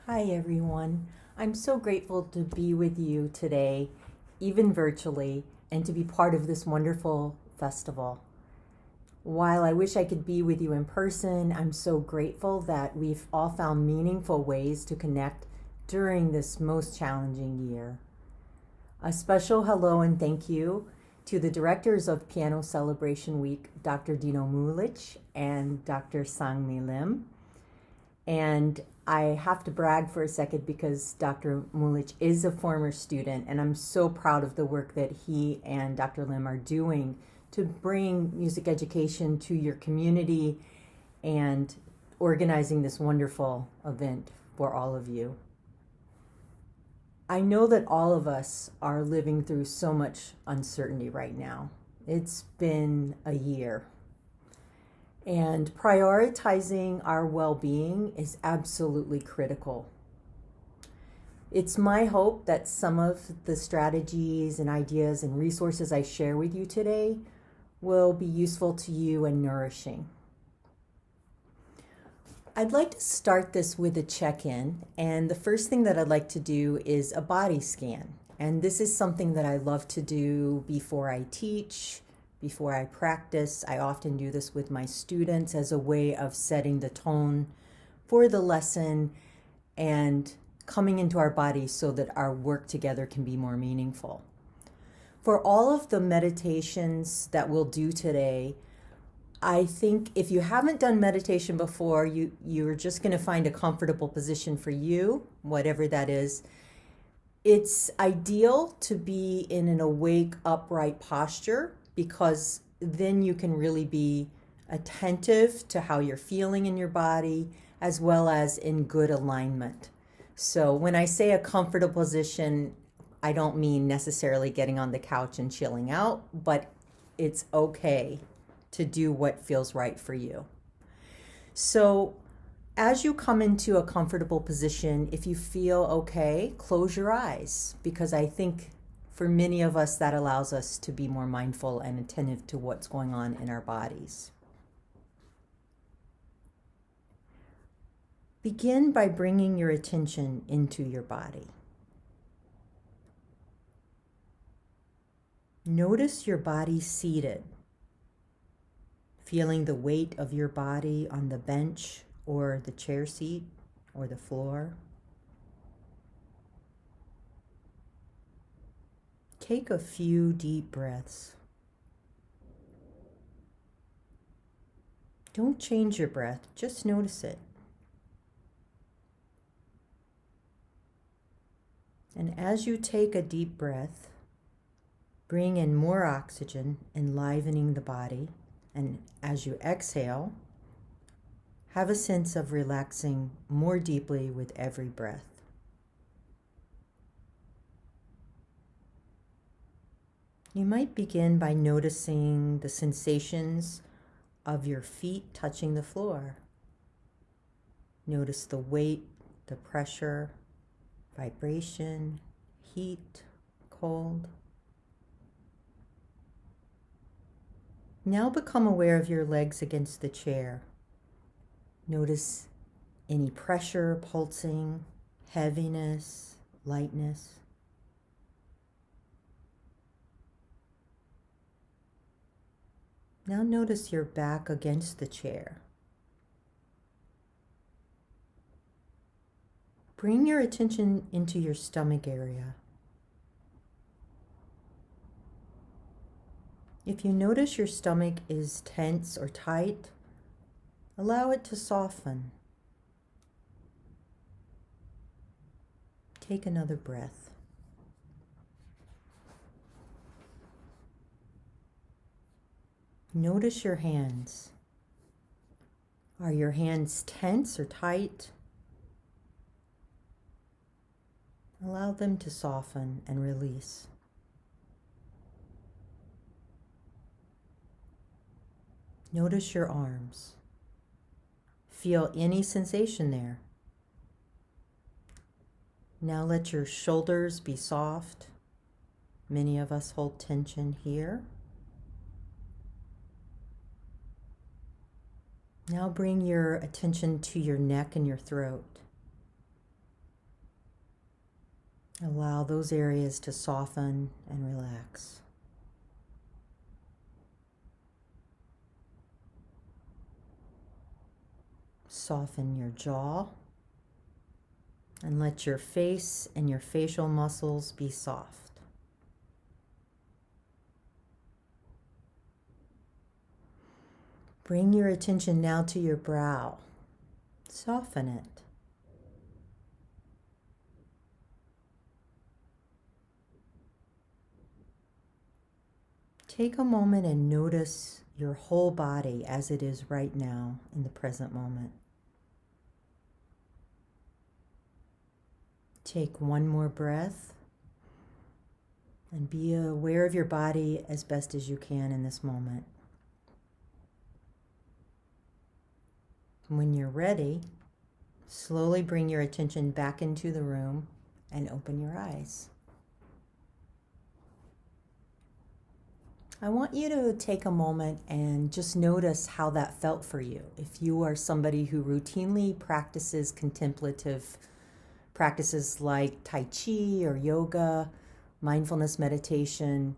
Hi everyone. I'm so grateful to be with you today, even virtually, and to be part of this wonderful festival. While I wish I could be with you in person, I'm so grateful that we've all found meaningful ways to connect during this most challenging year. A special hello and thank you to the directors of Piano Celebration Week, Dr. Dino Mulić and Dr. Sangmi Lim. And I have to brag for a second because Dr. Mulić is a former student, and I'm so proud of the work that he and Dr. Lim are doing to bring music education to your community and organizing this wonderful event for all of you. I know that all of us are living through so much uncertainty right now. It's been a year. And prioritizing our well-being is absolutely critical. It's my hope that some of the strategies and ideas and resources I share with you today will be useful to you and nourishing. I'd like to start this with a check-in, and the first thing that I'd like to do is a body scan. And this is something that I love to do before I teach, before I practice. I often do this with my students as a way of setting the tone for the lesson and coming into our bodies so that our work together can be more meaningful. For all of the meditations that we'll do today, I think if you haven't done meditation before, you're just going to find a comfortable position for you, whatever that is. It's ideal to be in an awake, upright posture, because then you can really be attentive to how you're feeling in your body, as well as in good alignment. So when I say a comfortable position, I don't mean necessarily getting on the couch and chilling out, but it's okay to do what feels right for you. So as you come into a comfortable position, if you feel okay, close your eyes, because I think for many of us, that allows us to be more mindful and attentive to what's going on in our bodies. Begin by bringing your attention into your body. Notice your body seated, feeling the weight of your body on the bench or the chair seat or the floor. Take a few deep breaths. Don't change your breath, just notice it. And as you take a deep breath, bring in more oxygen, enlivening the body. And as you exhale, have a sense of relaxing more deeply with every breath. You might begin by noticing the sensations of your feet touching the floor. Notice the weight, the pressure, vibration, heat, cold. Now become aware of your legs against the chair. Notice any pressure, pulsing, heaviness, lightness. Now notice your back against the chair. Bring your attention into your stomach area. If you notice your stomach is tense or tight, allow it to soften. Take another breath. Notice your hands. Are your hands tense or tight? Allow them to soften and release. Notice your arms. Feel any sensation there. Now let your shoulders be soft. Many of us hold tension here. Now bring your attention to your neck and your throat. Allow those areas to soften and relax. Soften your jaw and let your face and your facial muscles be soft. Bring your attention now to your brow. Soften it. Take a moment and notice your whole body as it is right now in the present moment. Take one more breath and be aware of your body as best as you can in this moment. When you're ready, slowly bring your attention back into the room and open your eyes. I want you to take a moment and just notice how that felt for you. If you are somebody who routinely practices contemplative practices like Tai Chi or yoga, mindfulness meditation,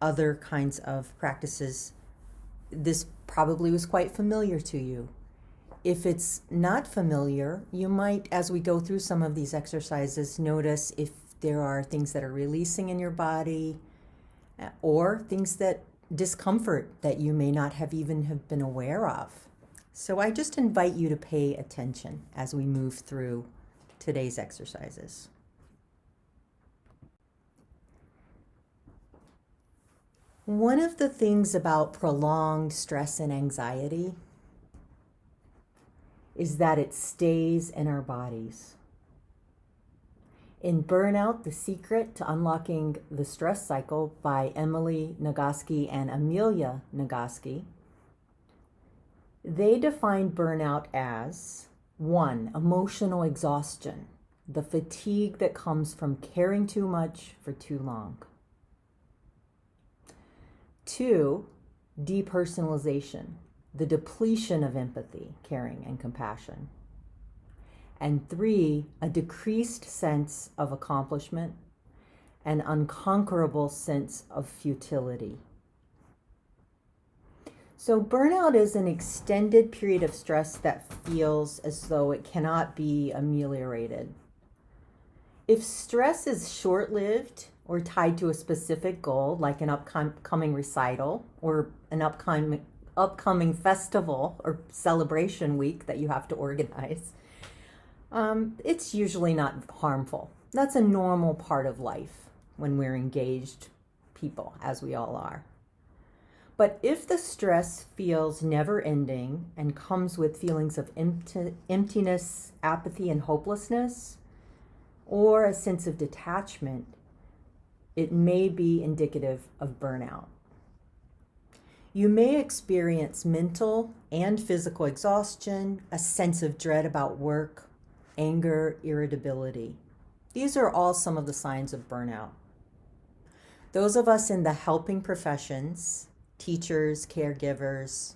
other kinds of practices, this probably was quite familiar to you. If it's not familiar, you might, as we go through some of these exercises, notice if there are things that are releasing in your body or things that discomfort that you may not have even have been aware of. So I just invite you to pay attention as we move through today's exercises. One of the things about prolonged stress and anxiety is that it stays in our bodies. In Burnout, The Secret to Unlocking the Stress Cycle by Emily Nagoski and Amelia Nagoski, they define burnout as 1, emotional exhaustion, the fatigue that comes from caring too much for too long. 2, depersonalization, the depletion of empathy, caring, and compassion. And 3, a decreased sense of accomplishment, an unconquerable sense of futility. So burnout is an extended period of stress that feels as though it cannot be ameliorated. If stress is short-lived or tied to a specific goal, like an upcoming recital or an upcoming festival or celebration week that you have to organize, it's usually not harmful. That's a normal part of life when we're engaged people, as we all are. But if the stress feels never-ending and comes with feelings of emptiness, apathy, and hopelessness, or a sense of detachment, it may be indicative of burnout. You may experience mental and physical exhaustion, a sense of dread about work, anger, irritability. These are all some of the signs of burnout. Those of us in the helping professions, teachers, caregivers,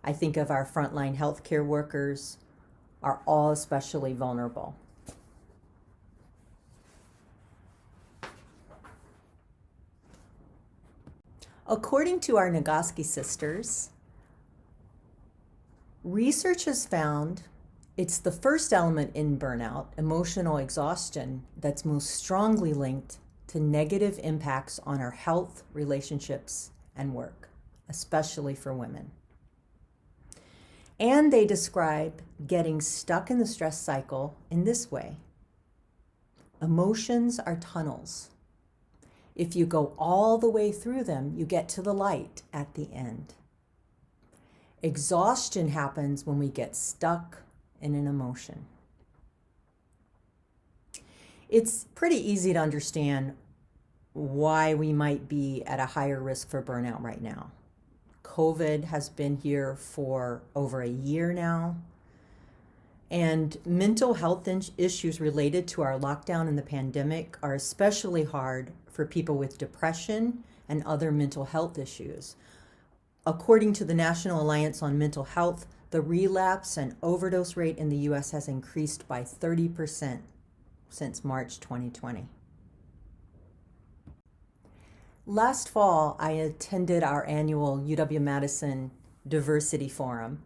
I think of our frontline healthcare workers, are all especially vulnerable. According to our Nagoski sisters, research has found it's the first element in burnout, emotional exhaustion, that's most strongly linked to negative impacts on our health, relationships, and work, especially for women. And they describe getting stuck in the stress cycle in this way. Emotions are tunnels. If you go all the way through them, you get to the light at the end. Exhaustion happens when we get stuck in an emotion. It's pretty easy to understand why we might be at a higher risk for burnout right now. COVID has been here for over a year now, and mental health issues related to our lockdown and the pandemic are especially hard for people with depression and other mental health issues. According to the National Alliance on Mental Health, the relapse and overdose rate in the U.S. has increased by 30% since March 2020. Last fall, I attended our annual UW-Madison Diversity Forum,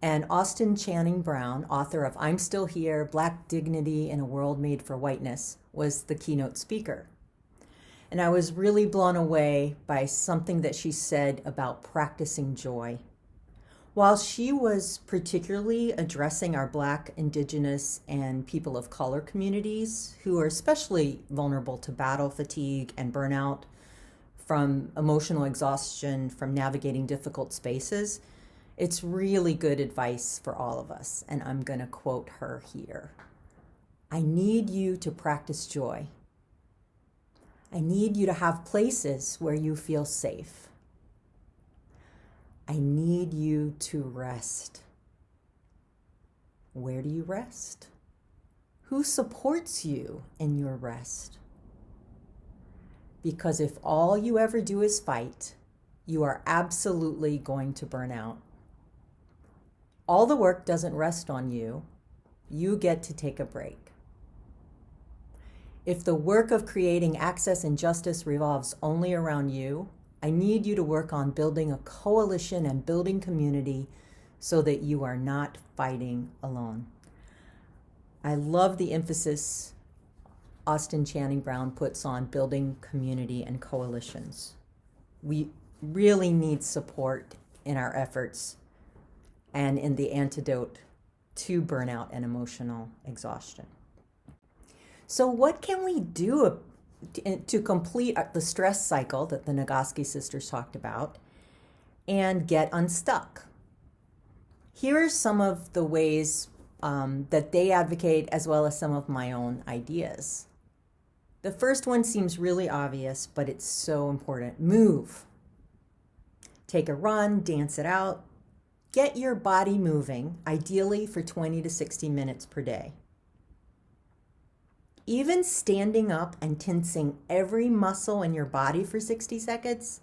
and Austin Channing Brown, author of I'm Still Here, Black Dignity in a World Made for Whiteness, was the keynote speaker. And I was really blown away by something that she said about practicing joy. While she was particularly addressing our Black, Indigenous, and people of color communities who are especially vulnerable to battle fatigue and burnout, from emotional exhaustion, from navigating difficult spaces, it's really good advice for all of us. And I'm going to quote her here. I need you to practice joy. I need you to have places where you feel safe. I need you to rest. Where do you rest? Who supports you in your rest? Because if all you ever do is fight, you are absolutely going to burn out. All the work doesn't rest on you. You get to take a break. If the work of creating access and justice revolves only around you, I need you to work on building a coalition and building community so that you are not fighting alone. I love the emphasis Austin Channing Brown puts on building community and coalitions. We really need support in our efforts and in the antidote to burnout and emotional exhaustion. So what can we do to complete the stress cycle that the Nagoski sisters talked about and get unstuck? Here are some of the ways that they advocate, as well as some of my own ideas. The first one seems really obvious, but it's so important. Move. Take a run, dance it out. Get your body moving, ideally for 20 to 60 minutes per day. Even standing up and tensing every muscle in your body for 60 seconds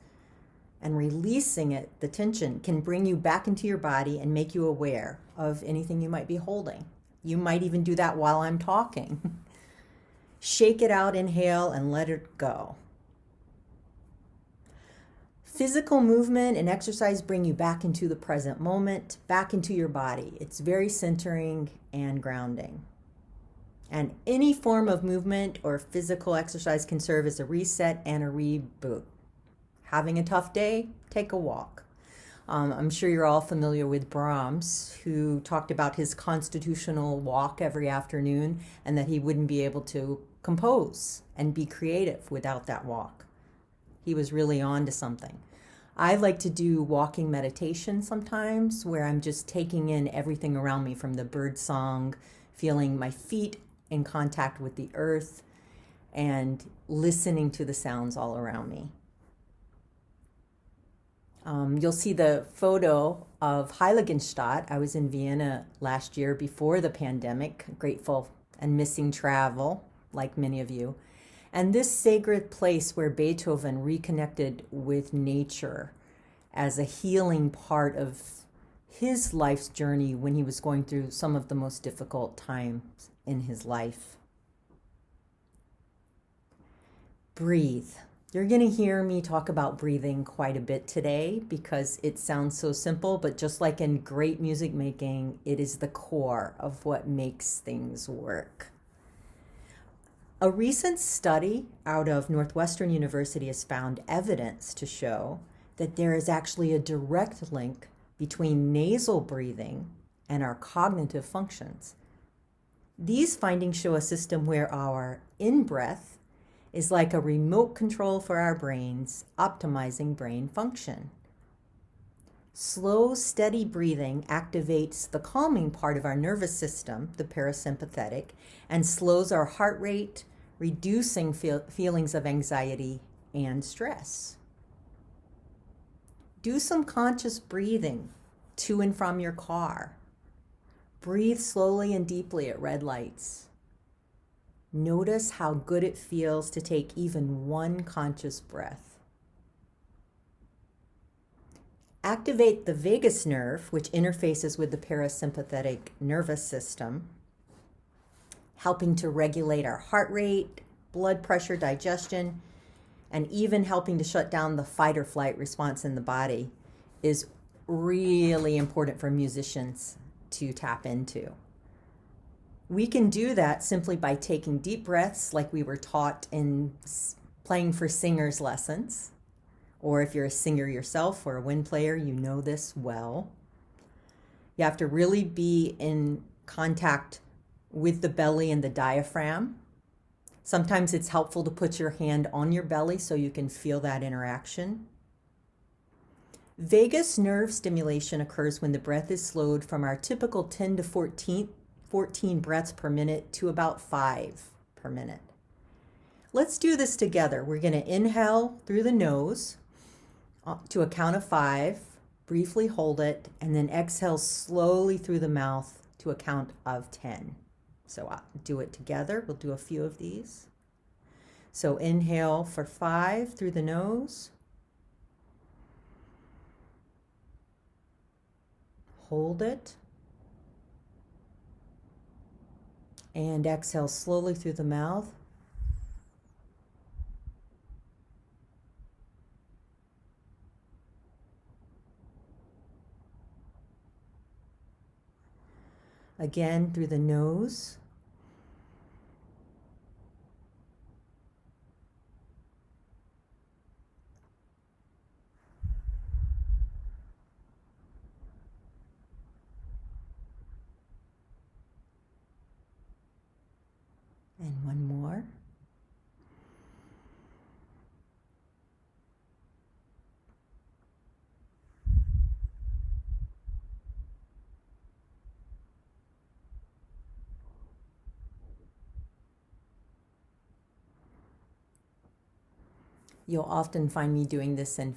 and releasing it, the tension, can bring you back into your body and make you aware of anything you might be holding. You might even do that while I'm talking. Shake it out, inhale, and let it go. Physical movement and exercise bring you back into the present moment, back into your body. It's very centering and grounding. And any form of movement or physical exercise can serve as a reset and a reboot. Having a tough day? Take a walk. I'm sure you're all familiar with Brahms, who talked about his constitutional walk every afternoon and that he wouldn't be able to compose and be creative without that walk. He was really on to something. I like to do walking meditation sometimes, where I'm just taking in everything around me, from the bird song, feeling my feet in contact with the earth, and listening to the sounds all around me. You'll see the photo of Heiligenstadt. I was in Vienna last year before the pandemic, grateful and missing travel, like many of you. And this sacred place where Beethoven reconnected with nature as a healing part of his life's journey when he was going through some of the most difficult times in his life. Breathe. You're going to hear me talk about breathing quite a bit today because it sounds so simple, but just like in great music making, it is the core of what makes things work. A recent study out of Northwestern University has found evidence to show that there is actually a direct link between nasal breathing and our cognitive functions. These findings show a system where our in-breath is like a remote control for our brains, optimizing brain function. Slow, steady breathing activates the calming part of our nervous system, the parasympathetic, and slows our heart rate, reducing feelings of anxiety and stress. Do some conscious breathing to and from your car. Breathe slowly and deeply at red lights. Notice how good it feels to take even one conscious breath. Activate the vagus nerve, which interfaces with the parasympathetic nervous system, helping to regulate our heart rate, blood pressure, digestion, and even helping to shut down the fight or flight response in the body is really important for musicians to tap into. We can do that simply by taking deep breaths like we were taught in playing for singers lessons, or if you're a singer yourself or a wind player, you know this well. You have to really be in contact with the belly and the diaphragm. Sometimes it's helpful to put your hand on your belly so you can feel that interaction. Vagus nerve stimulation occurs when the breath is slowed from our typical 10 to 14 breaths per minute to about 5 per minute. Let's do this together. We're going to inhale through the nose to a count of 5, briefly hold it, and then exhale slowly through the mouth to a count of 10. So I'll do it together. We'll do a few of these. So inhale for 5 through the nose. Hold it. And exhale slowly through the mouth. Again, through the nose. And one more. You'll often find me doing this in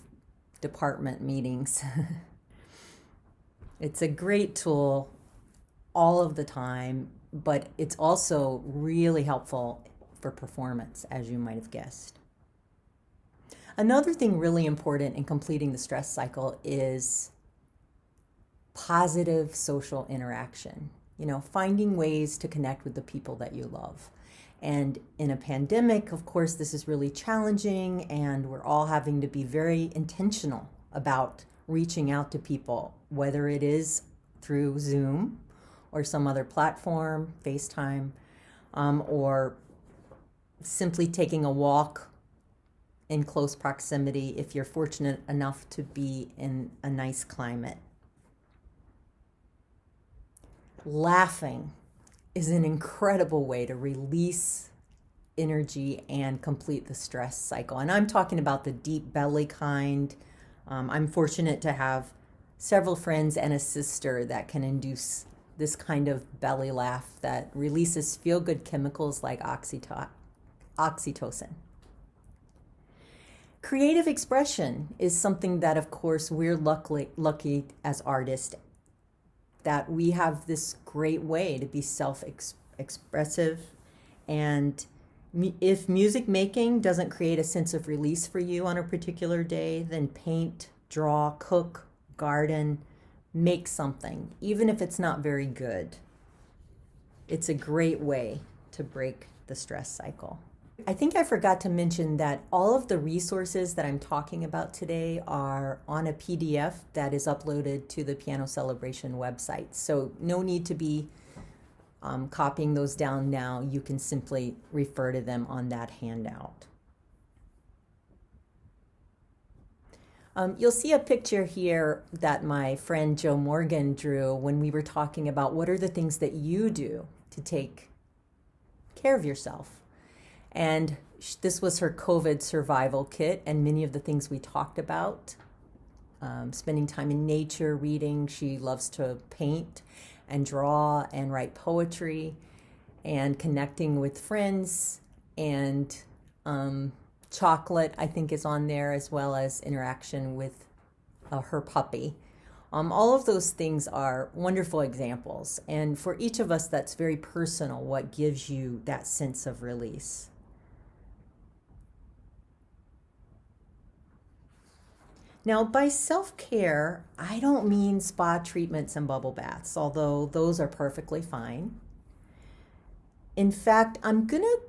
department meetings. It's a great tool all of the time, but it's also really helpful for performance, as you might have guessed. Another thing really important in completing the stress cycle is positive social interaction. Finding ways to connect with the people that you love. And in a pandemic, of course, this is really challenging, and we're all having to be very intentional about reaching out to people, whether it is through Zoom or some other platform, FaceTime, or simply taking a walk in close proximity if you're fortunate enough to be in a nice climate. Laughing is an incredible way to release energy and complete the stress cycle. And I'm talking about the deep belly kind. I'm fortunate to have several friends and a sister that can induce this kind of belly laugh that releases feel-good chemicals like oxytocin. Creative expression is something that, of course, we're lucky as artists that we have this great way to be self-expressive. And if music making doesn't create a sense of release for you on a particular day, then paint, draw, cook, garden, make something, even if it's not very good. It's a great way to break the stress cycle. I think I forgot to mention that all of the resources that I'm talking about today are on a PDF that is uploaded to the Piano Celebration website. So no need to be copying those down now. You can simply refer to them on that handout. You'll see a picture here that my friend Joe Morgan drew when we were talking about what are the things that you do to take care of yourself. And this was her COVID survival kit, and many of the things we talked about. Spending time in nature, reading. She loves to paint and draw and write poetry, and connecting with friends, and chocolate, I think, is on there, as well as interaction with her puppy. All of those things are wonderful examples. And for each of us, that's very personal, what gives you that sense of release. Now, by self-care, I don't mean spa treatments and bubble baths, although those are perfectly fine. In fact, I'm going to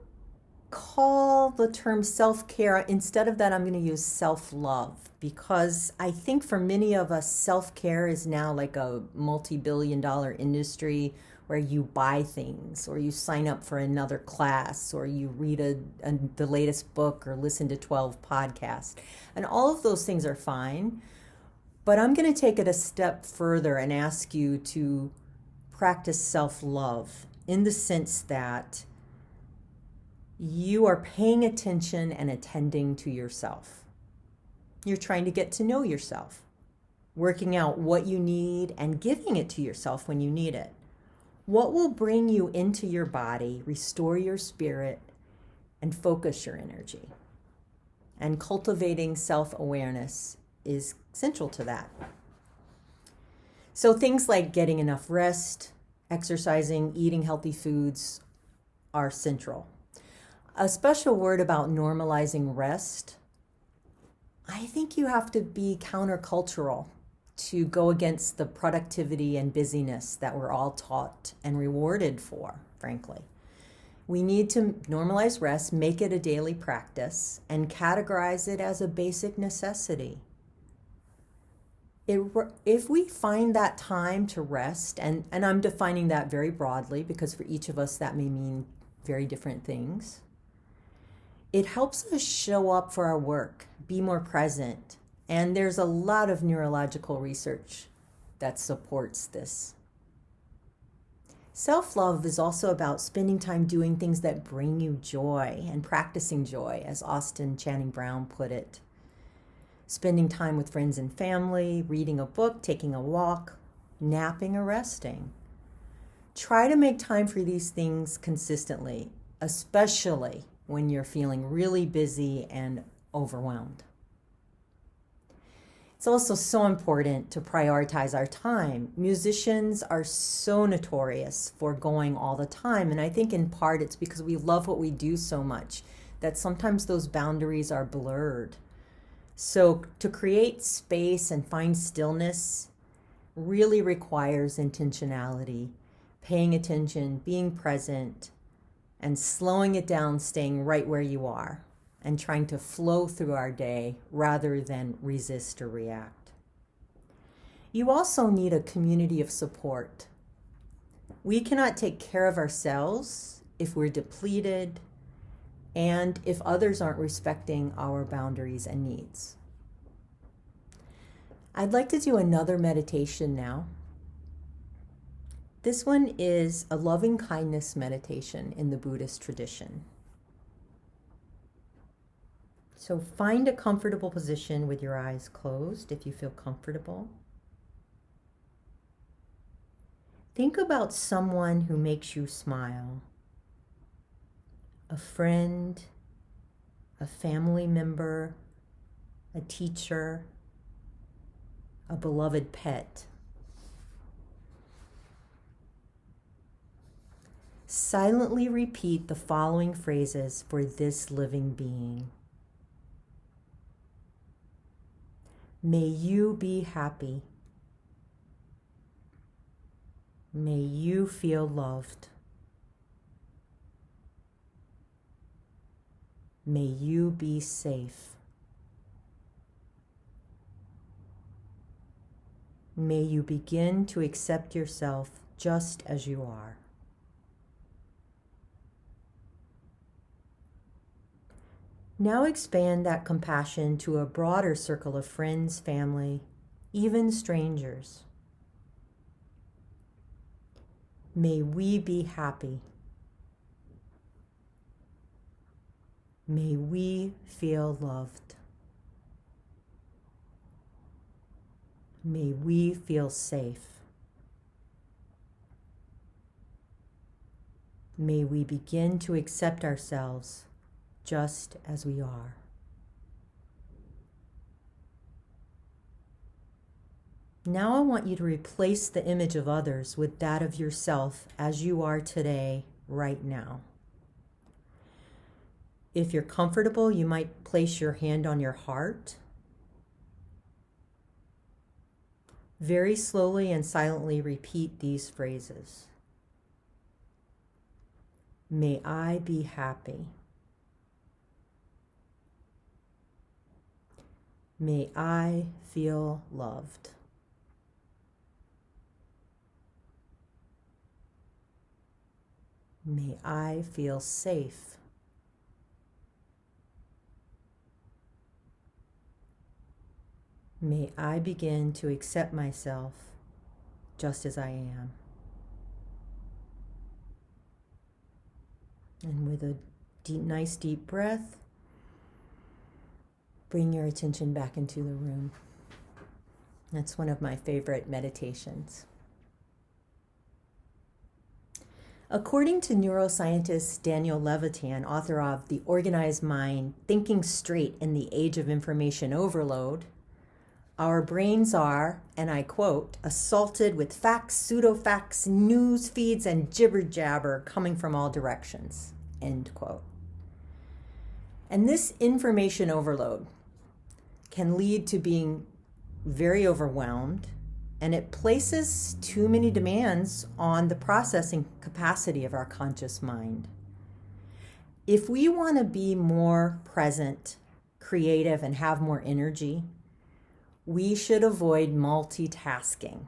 call the term self-care. Instead of that, I'm going to use self-love, because I think for many of us, self-care is now like a multi-billion-dollar industry where you buy things, or you sign up for another class, or you read the latest book, or listen to 12 podcasts. And all of those things are fine. But I'm going to take it a step further and ask you to practice self-love in the sense that you are paying attention and attending to yourself. You're trying to get to know yourself, working out what you need and giving it to yourself when you need it. What will bring you into your body, restore your spirit, and focus your energy? And cultivating self-awareness is central to that. So things like getting enough rest, exercising, eating healthy foods are central. A special word about normalizing rest. I think you have to be countercultural to go against the productivity and busyness that we're all taught and rewarded for, frankly. We need to normalize rest, make it a daily practice, and categorize it as a basic necessity. If we find that time to rest, and I'm defining that very broadly because for each of us that may mean very different things, it helps us show up for our work, be more present. And there's a lot of neurological research that supports this. Self-love is also about spending time doing things that bring you joy and practicing joy, as Austin Channing Brown put it. Spending time with friends and family, reading a book, taking a walk, napping or resting. Try to make time for these things consistently, especially when you're feeling really busy and overwhelmed. It's also so important to prioritize our time. Musicians are so notorious for going all the time, and I think in part it's because we love what we do so much that sometimes those boundaries are blurred. So to create space and find stillness really requires intentionality, paying attention, being present, and slowing it down, staying right where you are, and trying to flow through our day rather than resist or react. You also need a community of support. We cannot take care of ourselves if we're depleted and if others aren't respecting our boundaries and needs. I'd like to do another meditation now. This one is a loving kindness meditation in the Buddhist tradition. So find a comfortable position with your eyes closed if you feel comfortable. Think about someone who makes you smile. A friend, a family member, a teacher, a beloved pet. Silently repeat the following phrases for this living being. May you be happy. May you feel loved. May you be safe. May you begin to accept yourself just as you are. Now expand that compassion to a broader circle of friends, family, even strangers. May we be happy. May we feel loved. May we feel safe. May we begin to accept ourselves just as we are. Now I want you to replace the image of others with that of yourself as you are today, right now. If you're comfortable, you might place your hand on your heart. Very slowly and silently repeat these phrases. May I be happy. May I feel loved. May I feel safe. May I begin to accept myself just as I am. And with a nice deep breath, bring your attention back into the room. That's one of my favorite meditations. According to neuroscientist Daniel Levitan, author of The Organized Mind, Thinking Straight in the Age of Information Overload, our brains are, and I quote, assaulted with facts, pseudo-facts, news feeds, and jibber-jabber coming from all directions, end quote. And this information overload can lead to being very overwhelmed, and it places too many demands on the processing capacity of our conscious mind. If we want to be more present, creative, and have more energy, we should avoid multitasking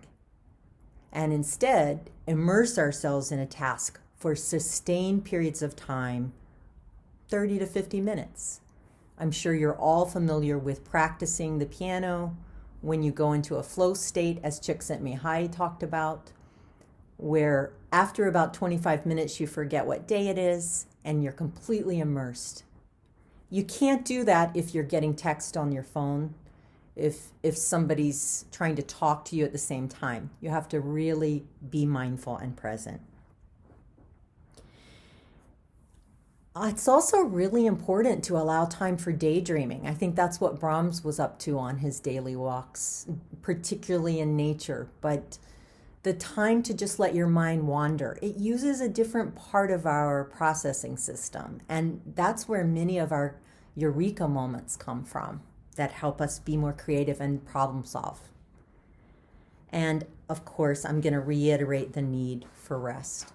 and instead immerse ourselves in a task for sustained periods of time, 30 to 50 minutes. I'm sure you're all familiar with practicing the piano when you go into a flow state, as Csikszentmihalyi talked about, where after about 25 minutes you forget what day it is and you're completely immersed. You can't do that if you're getting text on your phone, if somebody's trying to talk to you at the same time. You have to really be mindful and present. It's also really important to allow time for daydreaming. I think that's what Brahms was up to on his daily walks, particularly in nature. But the time to just let your mind wander, it uses a different part of our processing system. And that's where many of our eureka moments come from that help us be more creative and problem solve. And of course, I'm going to reiterate the need for rest.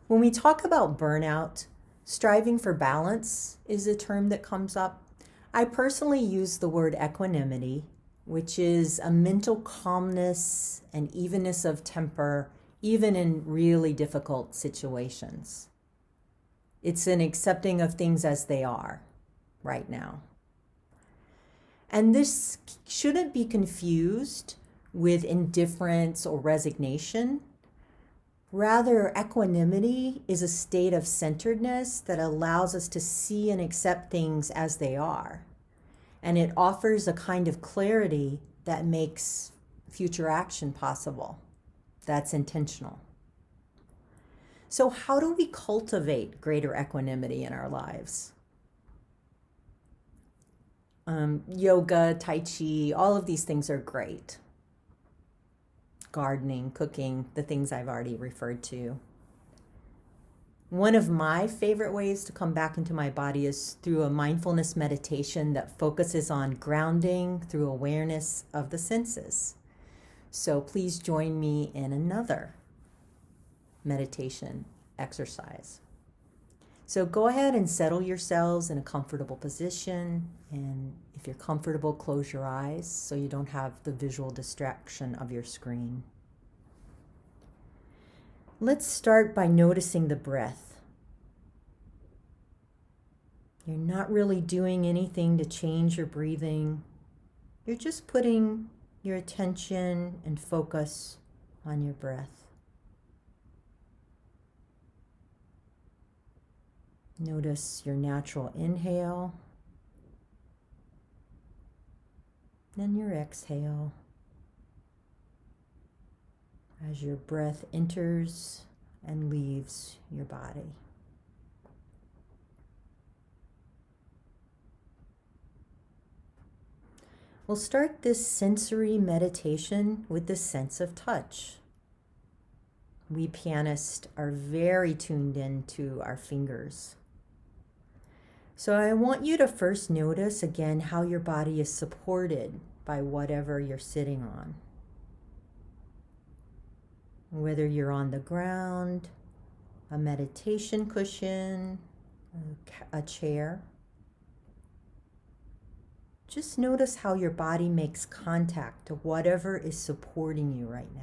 When we talk about burnout, striving for balance is a term that comes up. I personally use the word equanimity, which is a mental calmness and evenness of temper, even in really difficult situations. It's an accepting of things as they are right now. And this shouldn't be confused with indifference or resignation. Rather, equanimity is a state of centeredness that allows us to see and accept things as they are. And it offers a kind of clarity that makes future action possible. That's intentional. So how do we cultivate greater equanimity in our lives? Yoga, Tai Chi, all of these things are great. Gardening, cooking, the things I've already referred to. One of my favorite ways to come back into my body is through a mindfulness meditation that focuses on grounding through awareness of the senses. So please join me in another meditation exercise. So go ahead and settle yourselves in a comfortable position. And if you're comfortable, close your eyes so you don't have the visual distraction of your screen. Let's start by noticing the breath. You're not really doing anything to change your breathing. You're just putting your attention and focus on your breath. Notice your natural inhale, then your exhale. As your breath enters and leaves your body. We'll start this sensory meditation with the sense of touch. We pianists are very tuned in to our fingers. So I want you to first notice again how your body is supported by whatever you're sitting on. Whether you're on the ground, a meditation cushion, a chair. Just notice how your body makes contact to whatever is supporting you right now.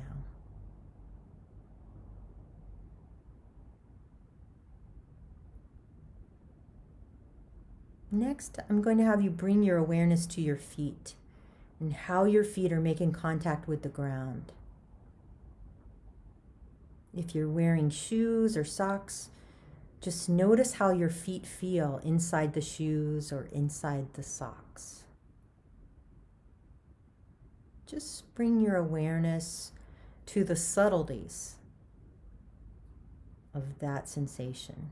Next, I'm going to have you bring your awareness to your feet and how your feet are making contact with the ground. If you're wearing shoes or socks, just notice how your feet feel inside the shoes or inside the socks. Just bring your awareness to the subtleties of that sensation.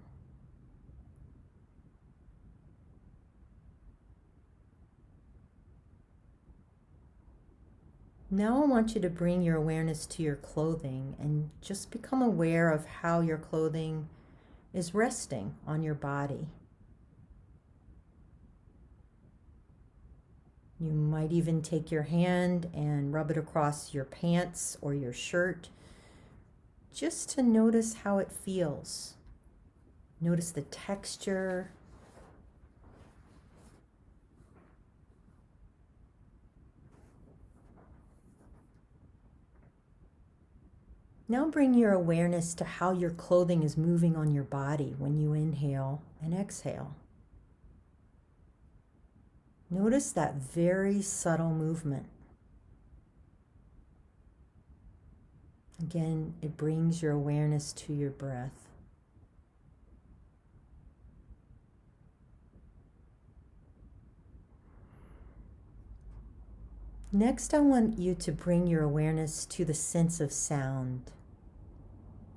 Now I want you to bring your awareness to your clothing and just become aware of how your clothing is resting on your body. You might even take your hand and rub it across your pants or your shirt just to notice how it feels. Notice the texture. Now bring your awareness to how your clothing is moving on your body when you inhale and exhale. Notice that very subtle movement. Again, it brings your awareness to your breath. Next, I want you to bring your awareness to the sense of sound.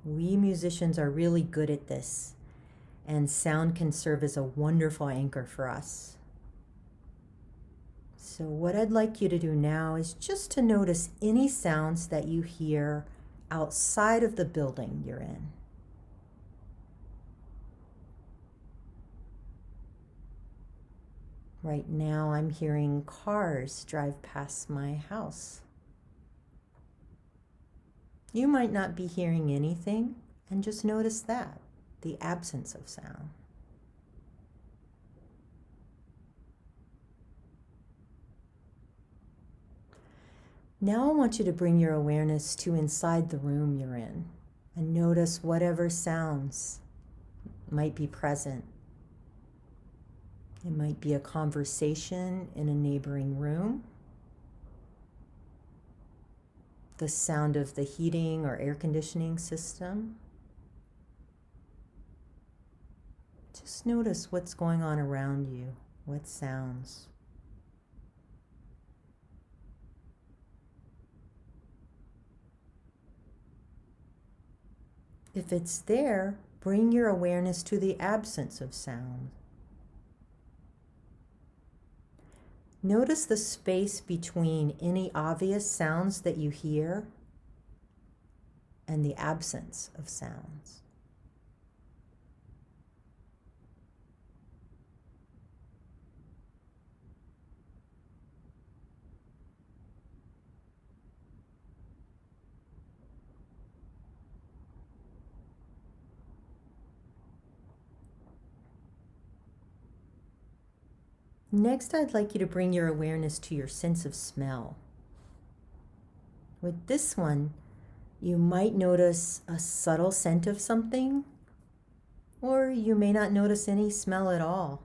We musicians are really good at this, and sound can serve as a wonderful anchor for us. So what I'd like you to do now is just to notice any sounds that you hear outside of the building you're in. Right now I'm hearing cars drive past my house. You might not be hearing anything, and just notice that, the absence of sound. Now I want you to bring your awareness to inside the room you're in and notice whatever sounds might be present. It might be a conversation in a neighboring room, the sound of the heating or air conditioning system. Just notice what's going on around you, what sounds. If it's there, bring your awareness to the absence of sound. Notice the space between any obvious sounds that you hear and the absence of sounds. Next, I'd like you to bring your awareness to your sense of smell. With this one, you might notice a subtle scent of something, or you may not notice any smell at all.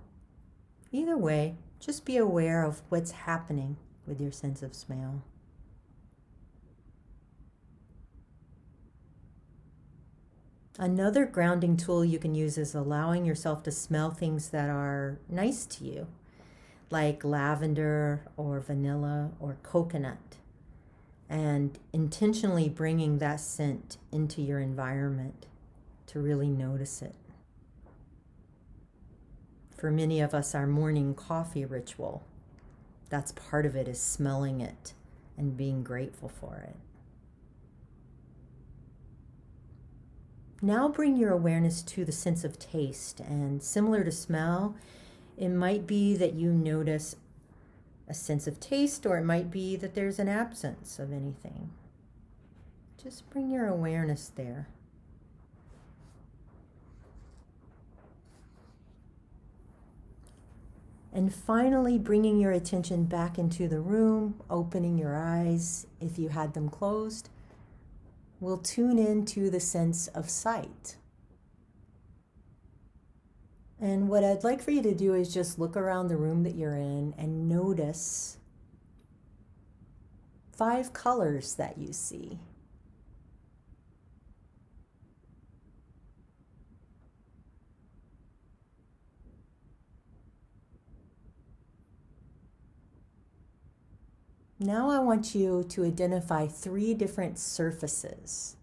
Either way, just be aware of what's happening with your sense of smell. Another grounding tool you can use is allowing yourself to smell things that are nice to you, like lavender or vanilla or coconut, and intentionally bringing that scent into your environment to really notice it. For many of us, our morning coffee ritual, that's part of it, is smelling it and being grateful for it. Now bring your awareness to the sense of taste, and similar to smell, it might be that you notice a sense of taste, or it might be that there's an absence of anything. Just bring your awareness there. And finally, bringing your attention back into the room, opening your eyes if you had them closed, we'll tune into the sense of sight. And what I'd like for you to do is just look around the room that you're in and notice 5 colors that you see. Now I want you to identify 3 different surfaces,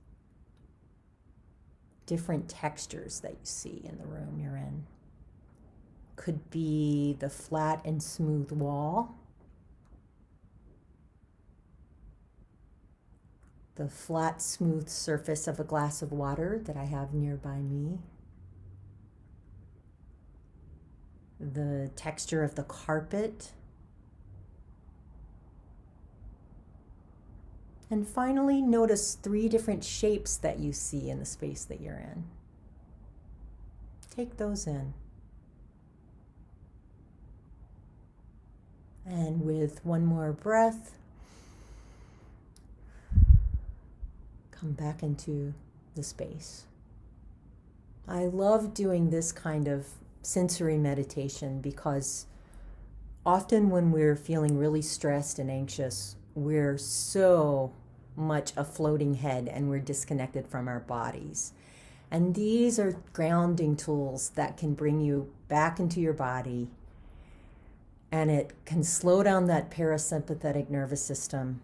different textures that you see in the room you're in. Could be the flat and smooth wall, the flat, smooth surface of a glass of water that I have nearby me, the texture of the carpet, and finally, notice 3 different shapes that you see in the space that you're in. Take those in. And with one more breath, come back into the space. I love doing this kind of sensory meditation because often when we're feeling really stressed and anxious, we're so much a floating head and we're disconnected from our bodies. And these are grounding tools that can bring you back into your body, and it can slow down that parasympathetic nervous system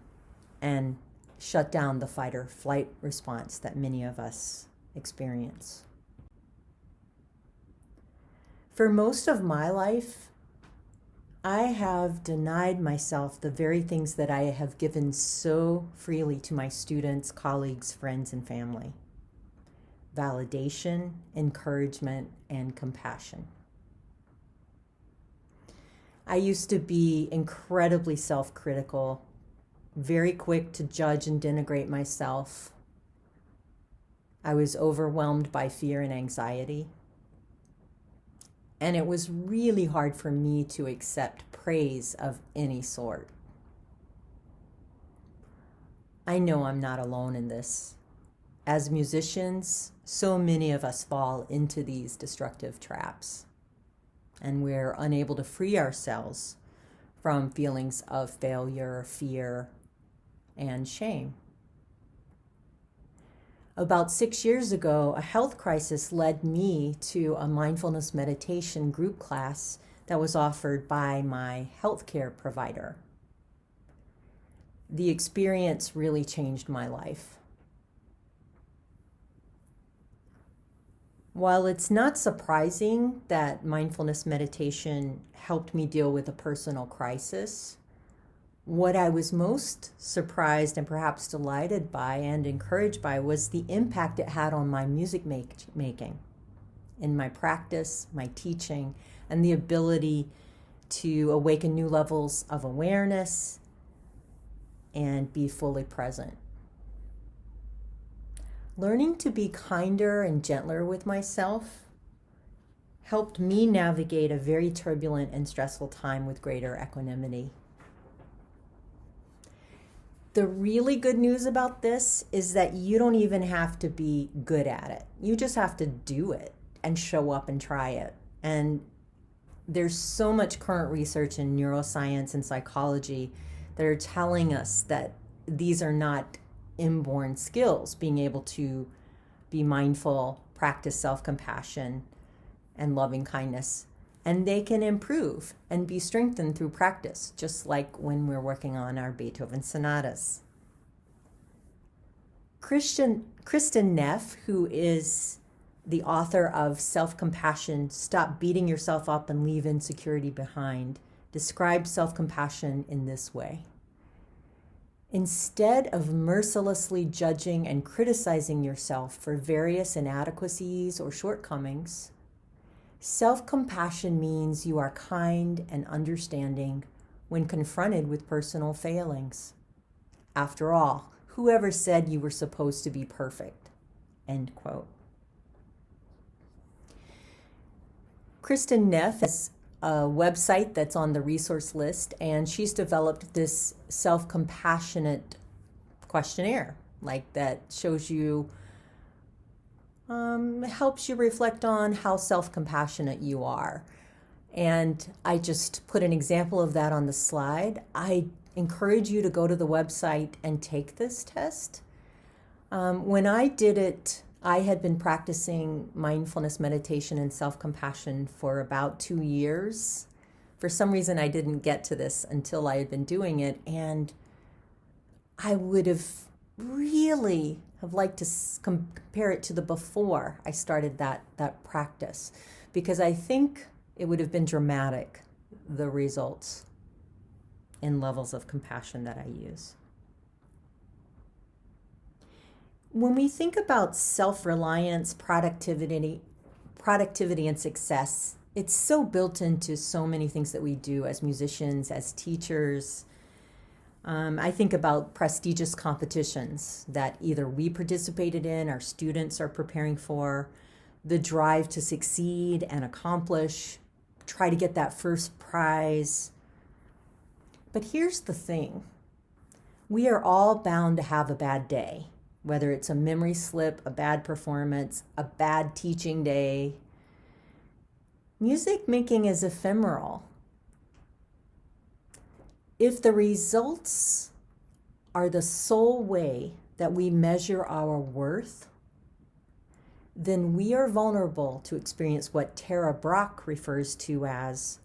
and shut down the fight or flight response that many of us experience. For most of my life, I have denied myself the very things that I have given so freely to my students, colleagues, friends, and family: validation, encouragement, and compassion. I used to be incredibly self-critical, very quick to judge and denigrate myself. I was overwhelmed by fear and anxiety. And it was really hard for me to accept praise of any sort. I know I'm not alone in this. As musicians, so many of us fall into these destructive traps, and we're unable to free ourselves from feelings of failure, fear, and shame. About 6 years ago, a health crisis led me to a mindfulness meditation group class that was offered by my healthcare provider. The experience really changed my life. While it's not surprising that mindfulness meditation helped me deal with a personal crisis, what I was most surprised and perhaps delighted by and encouraged by was the impact it had on my music making, in my practice, my teaching, and the ability to awaken new levels of awareness and be fully present. Learning to be kinder and gentler with myself helped me navigate a very turbulent and stressful time with greater equanimity. The really good news about this is that you don't even have to be good at it. You just have to do it and show up and try it. And there's so much current research in neuroscience and psychology that are telling us that these are not inborn skills, being able to be mindful, practice self-compassion and loving kindness. And they can improve and be strengthened through practice, just like when we're working on our Beethoven sonatas. Kristen Neff, who is the author of Self-Compassion, Stop Beating Yourself Up and Leave Insecurity Behind, describes self-compassion in this way. Instead of mercilessly judging and criticizing yourself for various inadequacies or shortcomings, self-compassion means you are kind and understanding when confronted with personal failings. After all, whoever said you were supposed to be perfect? End quote. Kristen Neff is a website that's on the resource list, and she's developed this self-compassionate questionnaire, like that shows you, helps you reflect on how self-compassionate you are. And I just put an example of that on the slide. I encourage you to go to the website and take this test. When I did it, I had been practicing mindfulness meditation and self-compassion for about 2 years. For some reason, I didn't get to this until I had been doing it, and I would have really have liked to compare it to the before I started that practice, because I think it would have been dramatic, the results in levels of compassion that I use. When we think about self-reliance, productivity and success, it's so built into so many things that we do as musicians, as teachers. I think about prestigious competitions that either we participated in, our students are preparing for, the drive to succeed and accomplish, try to get that first prize. But here's the thing. We are all bound to have a bad day. Whether it's a memory slip, a bad performance, a bad teaching day. Music making is ephemeral. If the results are the sole way that we measure our worth, then we are vulnerable to experience what Tara Brach refers to as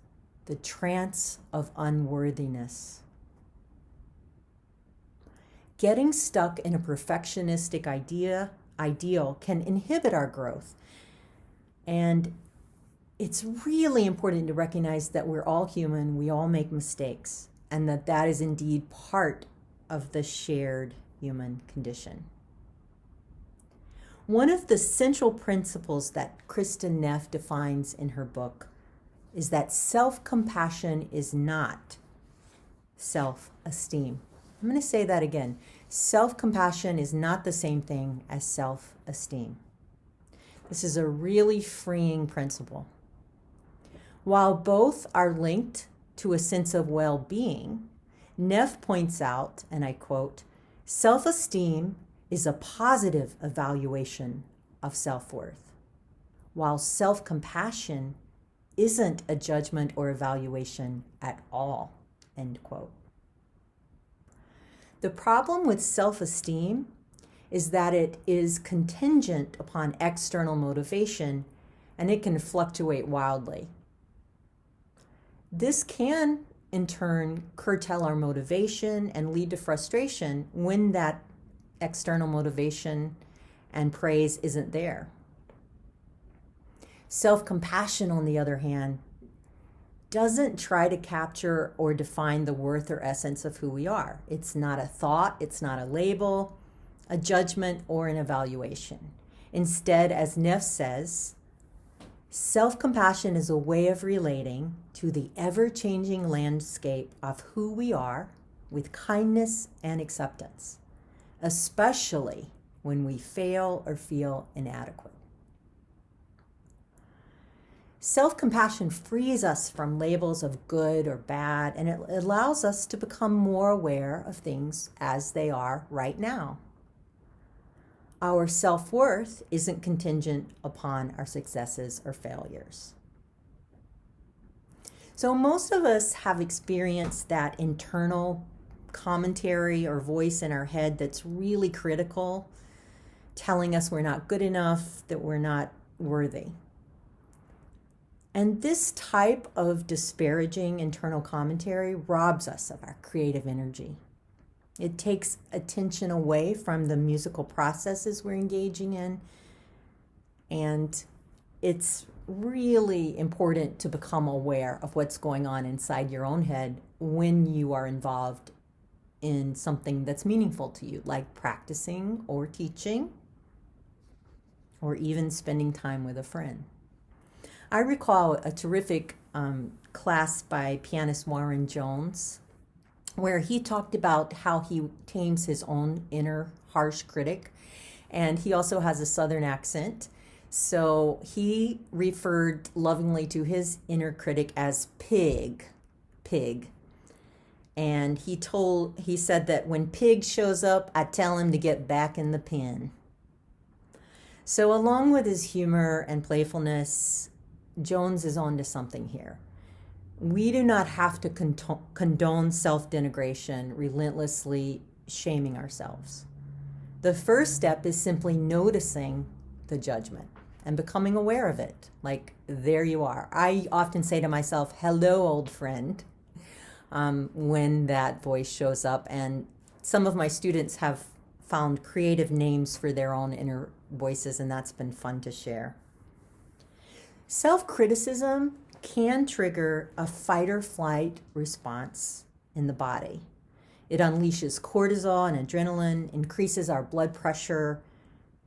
the trance of unworthiness. Getting stuck in a perfectionistic ideal can inhibit our growth. And it's really important to recognize that we're all human, we all make mistakes, and that is indeed part of the shared human condition. One of the central principles that Christi Neff defines in her book is that self-compassion is not self-esteem. I'm going to say that again. Self-compassion is not the same thing as self-esteem. This is a really freeing principle. While both are linked to a sense of well-being, Neff points out, and I quote, self-esteem is a positive evaluation of self-worth, while self-compassion isn't a judgment or evaluation at all, end quote. The problem with self-esteem is that it is contingent upon external motivation, and it can fluctuate wildly. This can, in turn, curtail our motivation and lead to frustration when that external motivation and praise isn't there. Self-compassion, on the other hand, doesn't try to capture or define the worth or essence of who we are. It's not a thought, it's not a label, a judgment, or an evaluation. Instead, as Neff says, self-compassion is a way of relating to the ever-changing landscape of who we are with kindness and acceptance, especially when we fail or feel inadequate. Self-compassion frees us from labels of good or bad, and it allows us to become more aware of things as they are right now. Our self-worth isn't contingent upon our successes or failures. So most of us have experienced that internal commentary or voice in our head that's really critical, telling us we're not good enough, that we're not worthy. And this type of disparaging internal commentary robs us of our creative energy. It takes attention away from the musical processes we're engaging in, and it's really important to become aware of what's going on inside your own head when you are involved in something that's meaningful to you, like practicing or teaching, or even spending time with a friend. I recall a terrific class by pianist Warren Jones, where he talked about how he tames his own inner harsh critic, and he also has a Southern accent. So he referred lovingly to his inner critic as pig. And he said that when Pig shows up, I tell him to get back in the pen. So along with his humor and playfulness, Jones is on to something here. We do not have to condone self-denigration, relentlessly shaming ourselves. The first step is simply noticing the judgment and becoming aware of it. Like, there you are. I often say to myself, hello, old friend, when that voice shows up. And some of my students have found creative names for their own inner voices, and that's been fun to share. Self-criticism can trigger a fight or flight response in the body. It unleashes cortisol and adrenaline, increases our blood pressure.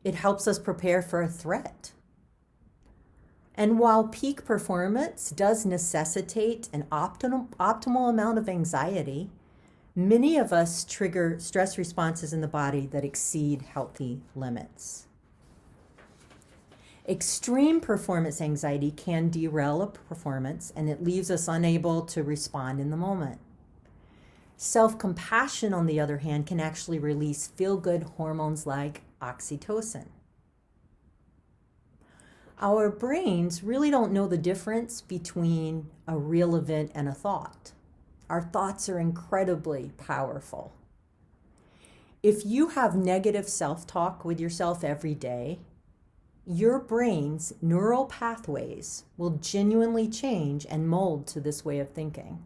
It helps us prepare for a threat. And while peak performance does necessitate an optimal amount of anxiety, many of us trigger stress responses in the body that exceed healthy limits. Extreme performance anxiety can derail a performance, and it leaves us unable to respond in the moment. Self-compassion, on the other hand, can actually release feel-good hormones like oxytocin. Our brains really don't know the difference between a real event and a thought. Our thoughts are incredibly powerful. If you have negative self-talk with yourself every day, your brain's neural pathways will genuinely change and mold to this way of thinking.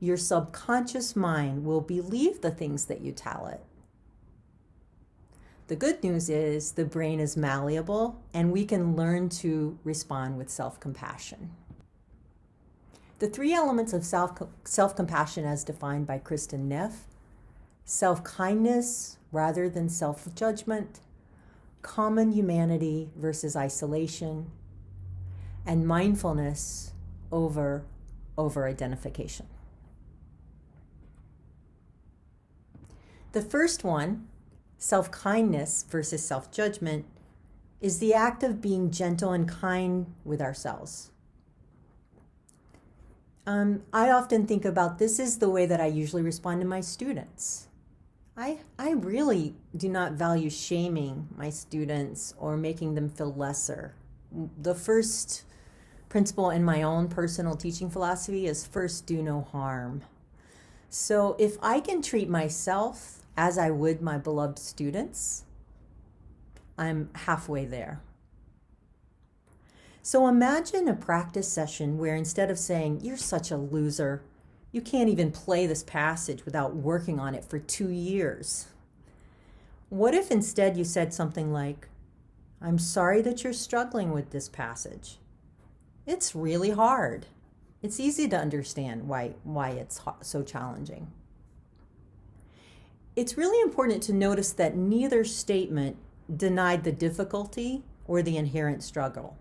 Your subconscious mind will believe the things that you tell it. The good news is the brain is malleable, and we can learn to respond with self-compassion. The three elements of self-compassion as defined by Kristen Neff: self-kindness rather than self-judgment, common humanity versus isolation, and mindfulness over identification. The first one, self-kindness versus self-judgment, is the act of being gentle and kind with ourselves. I often think about this is the way that I usually respond to my students. I really do not value shaming my students or making them feel lesser. The first principle in my own personal teaching philosophy is first do no harm. So if I can treat myself as I would my beloved students, I'm halfway there. So imagine a practice session where instead of saying, "You're such a loser, you can't even play this passage without working on it for 2 years," what if instead you said something like, "I'm sorry that you're struggling with this passage. It's really hard. It's easy to understand why it's so challenging." It's really important to notice that neither statement denied the difficulty or the inherent struggle.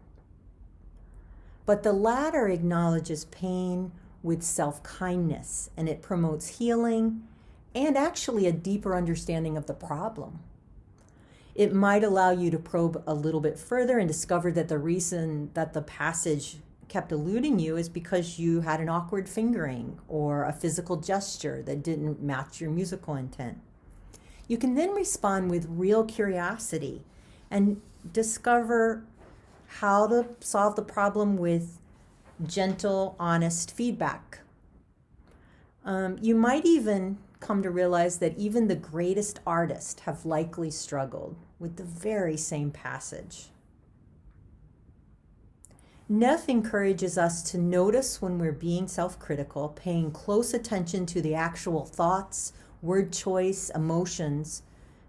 But the latter acknowledges pain with self-kindness, and it promotes healing and actually a deeper understanding of the problem. It might allow you to probe a little bit further and discover that the reason that the passage kept eluding you is because you had an awkward fingering or a physical gesture that didn't match your musical intent. You can then respond with real curiosity and discover how to solve the problem with gentle, honest feedback. You might even come to realize that even the greatest artists have likely struggled with the very same passage. Neff encourages us to notice when we're being self-critical, paying close attention to the actual thoughts, word choice, emotions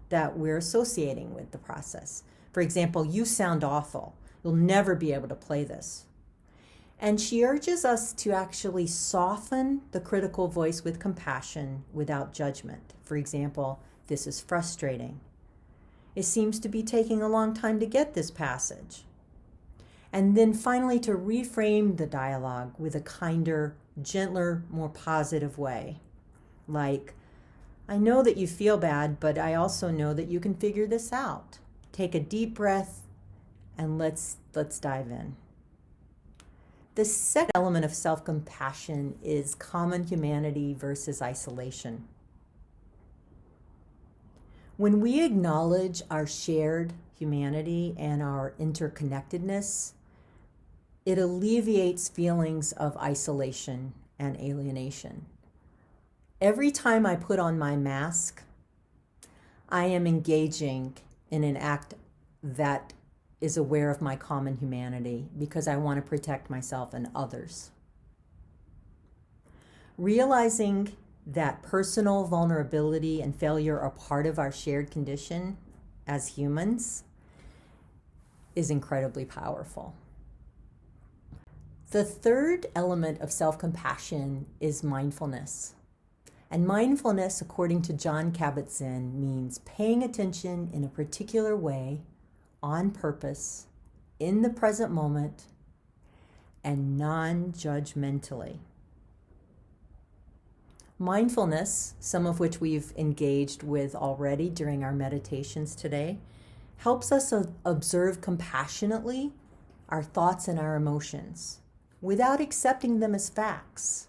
that we're associating with the process. For example, "You sound awful. You'll never be able to play this." And she urges us to actually soften the critical voice with compassion without judgment. For example, "This is frustrating. It seems to be taking a long time to get this passage." And then finally to reframe the dialogue with a kinder, gentler, more positive way. Like, "I know that you feel bad, but I also know that you can figure this out. take a deep breath, and let's dive in. The second element of self-compassion is common humanity versus isolation. When we acknowledge our shared humanity and our interconnectedness, it alleviates feelings of isolation and alienation. Every time I put on my mask, I am engaging in an act that is aware of my common humanity because I want to protect myself and others. Realizing that personal vulnerability and failure are part of our shared condition as humans is incredibly powerful. The third element of self-compassion is mindfulness. And mindfulness, according to Jon Kabat-Zinn, means paying attention in a particular way, on purpose, in the present moment, and non-judgmentally. Mindfulness, some of which we've engaged with already during our meditations today, helps us observe compassionately our thoughts and our emotions without accepting them as facts.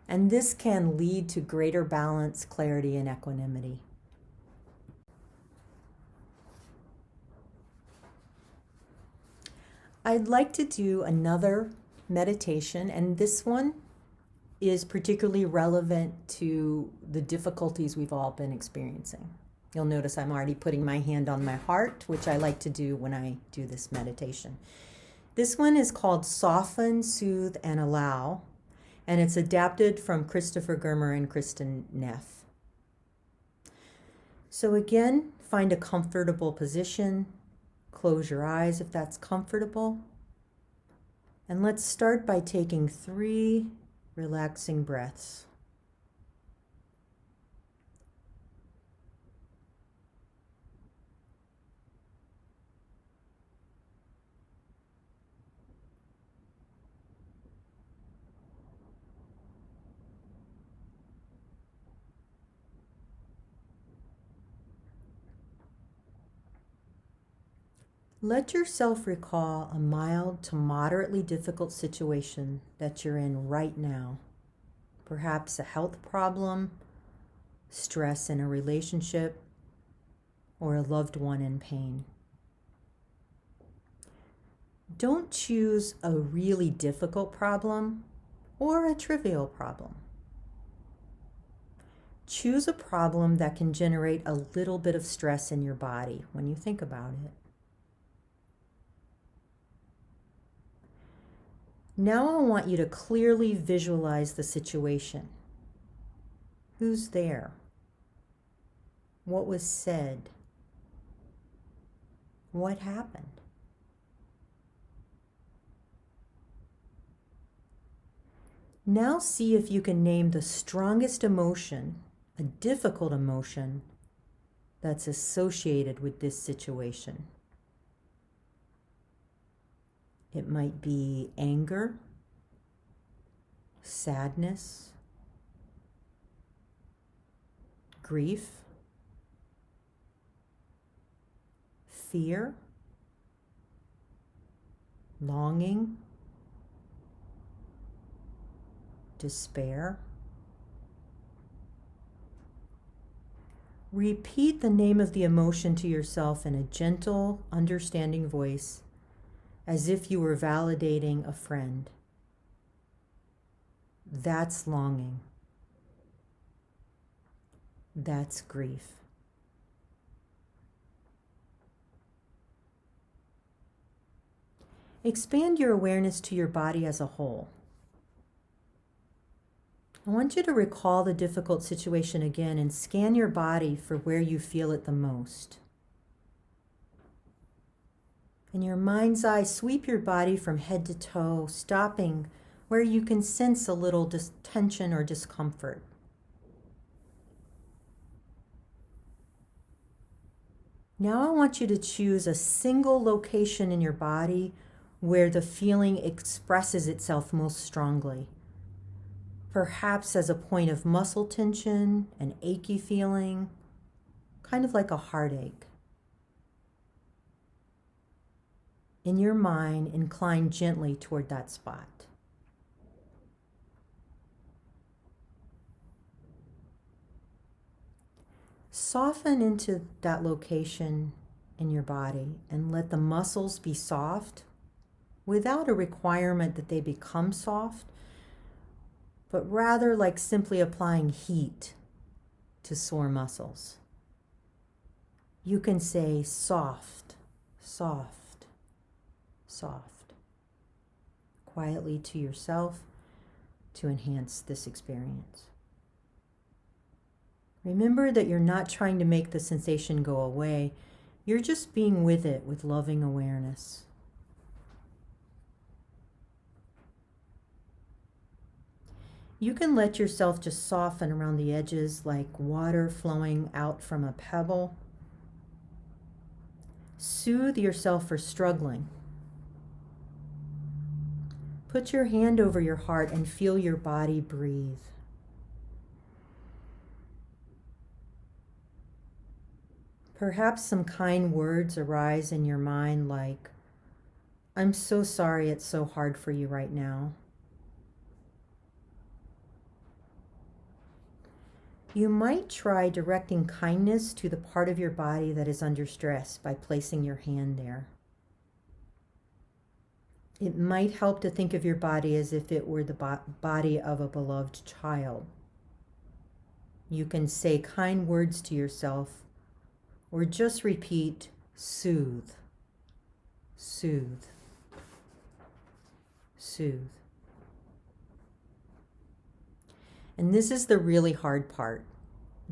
And this can lead to greater balance, clarity, and equanimity. I'd like to do another meditation, and this one is particularly relevant to the difficulties we've all been experiencing. You'll notice I'm already putting my hand on my heart, which I like to do when I do this meditation. This one is called Soften, Soothe, and Allow, and it's adapted from Christopher Germer and Kristen Neff. So again, find a comfortable position. Close your eyes if that's comfortable. And let's start by taking 3 relaxing breaths. Let yourself recall a mild to moderately difficult situation that you're in right now. Perhaps a health problem, stress in a relationship, or a loved one in pain. Don't choose a really difficult problem or a trivial problem. Choose a problem that can generate a little bit of stress in your body when you think about it. Now I want you to clearly visualize the situation. Who's there? What was said? What happened? Now see if you can name the strongest emotion, a difficult emotion, that's associated with this situation. It might be anger, sadness, grief, fear, longing, despair. Repeat the name of the emotion to yourself in a gentle, understanding voice, as if you were validating a friend. That's longing. That's grief. Expand your awareness to your body as a whole. I want you to recall the difficult situation again and scan your body for where you feel it the most. In your mind's eye, sweep your body from head to toe, stopping where you can sense a little tension or discomfort. Now I want you to choose a single location in your body where the feeling expresses itself most strongly. Perhaps as a point of muscle tension, an achy feeling, kind of like a heartache. in your mind, incline gently toward that spot. Soften into that location in your body and let the muscles be soft without a requirement that they become soft, but rather like simply applying heat to sore muscles. You can say soft, soft, soft, quietly to yourself to enhance this experience. Remember that you're not trying to make the sensation go away. You're just being with it with loving awareness. You can let yourself just soften around the edges like water flowing out from a pebble. Soothe yourself for struggling. Put your hand over your heart and feel your body breathe. Perhaps some kind words arise in your mind like, "I'm so sorry it's so hard for you right now." You might try directing kindness to the part of your body that is under stress by placing your hand there. It might help to think of your body as if it were the body of a beloved child. You can say kind words to yourself or just repeat, soothe, soothe, soothe. And this is the really hard part.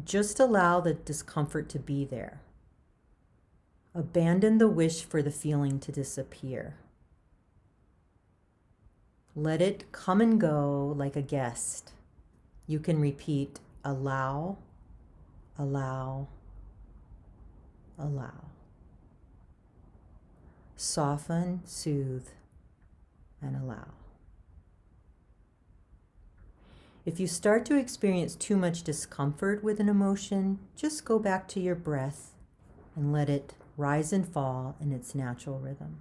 Just allow the discomfort to be there. Abandon the wish for the feeling to disappear. Let it come and go like a guest. You can repeat, allow, allow, allow. Soften, soothe, and allow. If you start to experience too much discomfort with an emotion, just go back to your breath and let it rise and fall in its natural rhythm.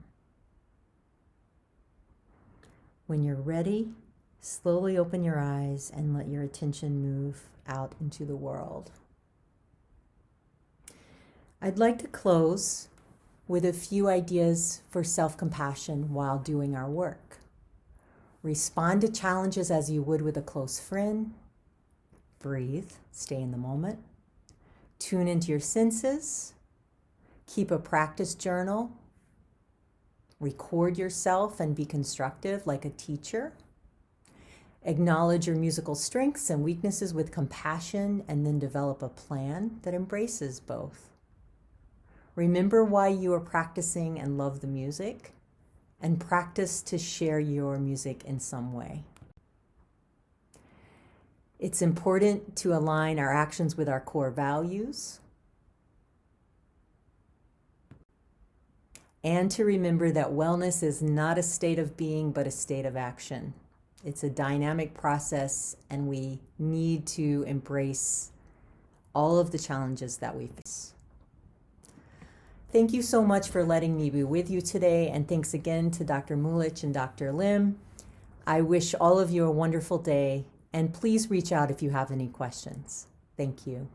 When you're ready, slowly open your eyes and let your attention move out into the world. I'd like to close with a few ideas for self-compassion while doing our work. Respond to challenges as you would with a close friend. Breathe, stay in the moment. Tune into your senses. Keep a practice journal. Record yourself and be constructive like a teacher. Acknowledge your musical strengths and weaknesses with compassion, and then develop a plan that embraces both. Remember why you are practicing and love the music, and practice to share your music in some way. It's important to align our actions with our core values, and to remember that wellness is not a state of being, but a state of action. It's a dynamic process, and we need to embrace all of the challenges that we face. Thank you so much for letting me be with you today, and thanks again to Dr. Mulić and Dr. Lim. I wish all of you a wonderful day, and please reach out if you have any questions. Thank you.